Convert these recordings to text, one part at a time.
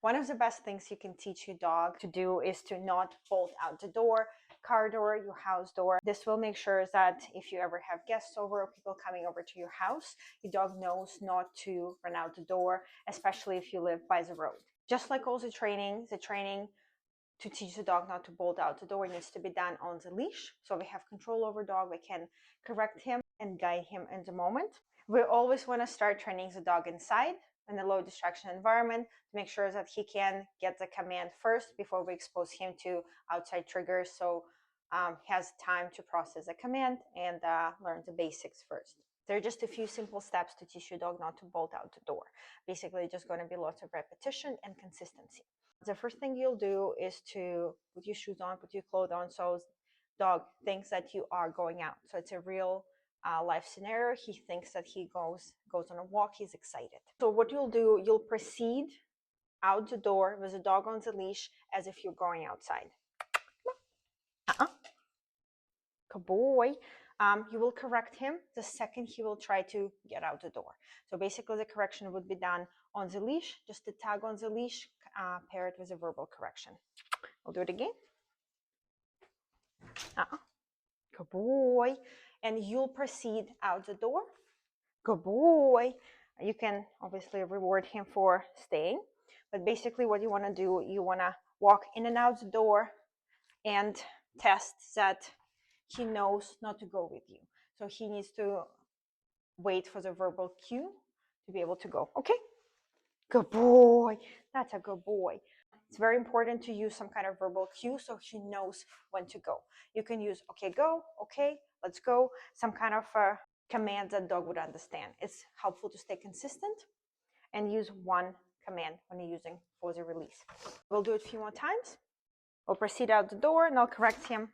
One of the best things you can teach your dog to do is to not bolt out the door, car door, your house door. This will make sure that if you ever have guests over or people coming over to your house, your dog knows not to run out the door, especially if you live by the road. Just like all the training to teach the dog not to bolt out the door needs to be done on the leash. So we have control over dog, we can correct him and guide him in the moment. We always want to start training the dog inside in a low distraction environment to make sure that he can get the command first before we expose him to outside triggers, so he has time to process a command and learn the basics first. There are just a few simple steps to teach your dog not to bolt out the door. Basically, just going to be lots of repetition and consistency. The first thing you'll do is to put your shoes on, put your clothes on, so dog thinks that you are going out. So it's a real life scenario. He thinks that he goes on a walk. He's excited. So what you'll do, you'll proceed out the door with the dog on the leash as if you're going outside. Good boy. You will correct him the second he will try to get out the door. So basically the correction would be done on the leash, just a tag on the leash, pair it with a verbal correction. I'll do it again. Good boy. And you'll proceed out the door. Good boy. You can obviously reward him for staying, but basically what you want to do, you want to walk in and out the door and test that he knows not to go with you. So he needs to wait for the verbal cue to be able to go. Okay? Good boy. That's a good boy. It's very important to use some kind of verbal cue so he knows when to go. You can use, okay, go, okay, let's go, some kind of command that dog would understand. It's helpful to stay consistent and use one command when you're using for the release. We'll do it a few more times. We'll proceed out the door and I'll correct him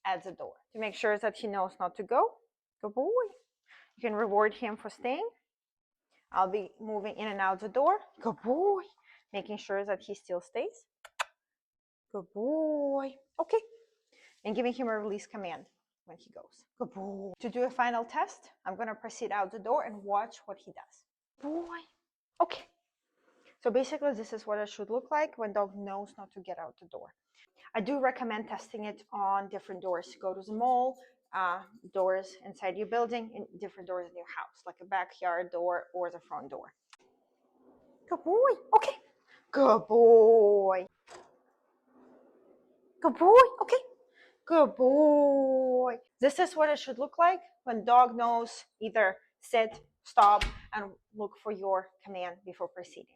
at the door to make sure that he knows not to go. Good boy. You can reward him for staying. I'll be moving in and out the door. Good boy. Making sure that he still stays. Good boy. Okay. And giving him a release command when he goes. Good boy. To do a final test, I'm going to proceed out the door and watch what he does. Boy. Okay. So basically, this is what it should look like when dog knows not to get out the door. I do recommend testing it on different doors. Go to the mall, doors inside your building, and different doors in your house, like a backyard door or the front door. Good boy. Okay. Good boy. Good boy. Okay. Good boy. This is what it should look like when dog knows either sit, stop, and look for your command before proceeding.